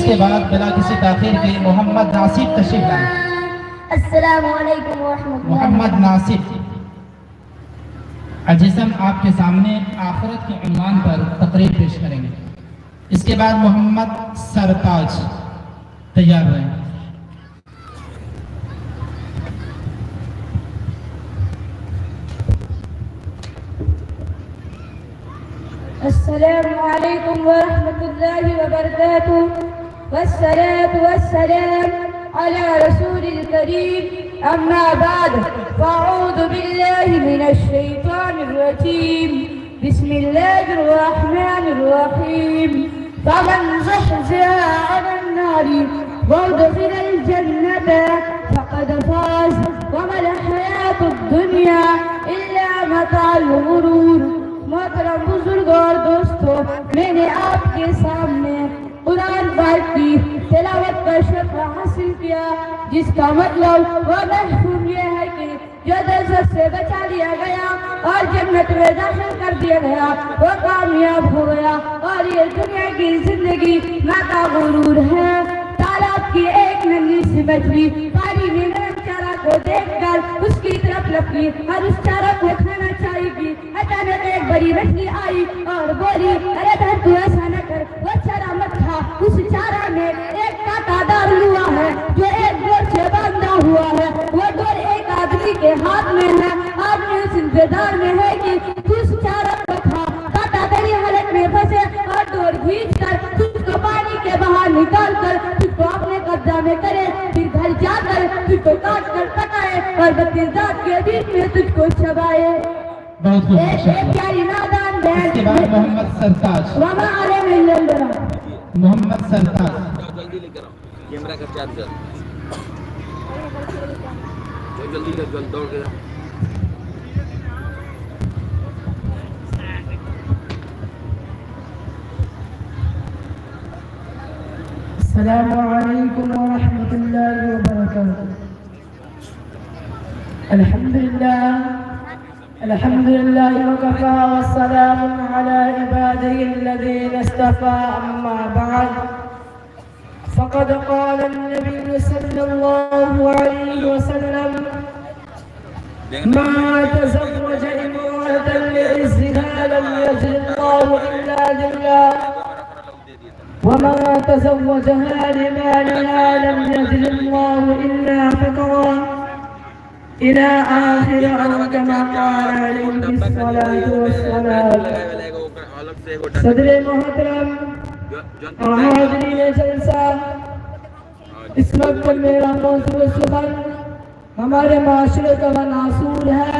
इसके बाद बिला किसी ताखीर के मोहम्मद नासिर तशरीफ लाएं। अस्सलामु अलैकुम व रहमतुल्लाह। मोहम्मद नासिर अजीज़म आपके सामने आखिरत के उन्वान पर तकरीर पेश करेंगे। इसके बाद मोहम्मद सरताज तैयार रहें। अस्सलामु अलैकुम व रहमतुल्लाहि व बरकातुहू वस्सलातु वस्सलाम अला रसूलिल करीम अम्मा बाद फ़अऊज़ु बिल्लाहि मिनश शैतानिर रजीम बिस्मिल्लाहिर रहमानिर रहीम फमन ज़हज़िहा अनिन नारि वउदखिलल जन्नत फ़क़द फ़ाज़ वमल हयातुद दुनिया इल्ला मताउल गुरूर। मोहतरम बुजुर्ग और दोस्तों, मैंने आपके सामने कुरान पाक की तिलावत का शर्फ हासिल किया, जिसका मतलब वह महफूम यह है कि जो दोज़ख से बचा लिया गया और जन्नत में दाखिल कर दिया गया वो कामयाब हो गया। और ये दुनिया की जिंदगी नाता गुरूर है। तालाब की एक नन्ही सी मछली पानी में नरम चारा को देखकर उसकी तरफ लपकी और उस चारा को खाना चाहेगी। अचानक एक बड़ी मछली आई और बोली, अरे बहन तू ऐसा न कर, वो चारा मत खा, उस चारा में एक कांटादार हुआ है जो एक डोर से बांधा हुआ है। वो डोर एक आदमी के हाथ में है। आदमी उस इंतजार में है कि तू उस चारा को खा। कांटा तेरी हालत में फंसे और डोर खींच कर तुझको पानी के बाहर निकाल कर तुझको अपने कब्जा में करे, फिर घर जाकर तुझको काट कर पकाए और बत्तीस दांत के बीच में तुझको चबाए। बहुत खूब एक प्यारी नादान बहन। इसके बाद मोहम्मद सरताज। वमा अलैहिल बलाग। मोहम्मद सरताज जल्दी लेकर आओ कैमरा का चार्जर। जल्दी कर, जल्दी दौड़ के अस्सलामु अलैकुम व रहमतुल्लाहि व बरकातुहू। अल्हम्दुलिल्लाह वकफ़ा वस्सलामुन अला इबादिही अल्लज़ीना इस्तफ़ा अम्मा बअद फ़क़द क़ाल अन्नबी सल्लल्लाहु अलैहि वसल्लम मा तज़व्वज इम्रअतन लिइज़्ज़िहा लम यज़िल्लाहु इल्ला ज़िल्लाह وما تزوجها لمالها لم يزل الله إلا فقرا إلى آخر أو كما قال عليه الصلاة والسلام। सदर मोहतरम और हाज़रीन जलसा, इस वक्त मेरा मौजूद सुबह हमारे माशरे का नासूर है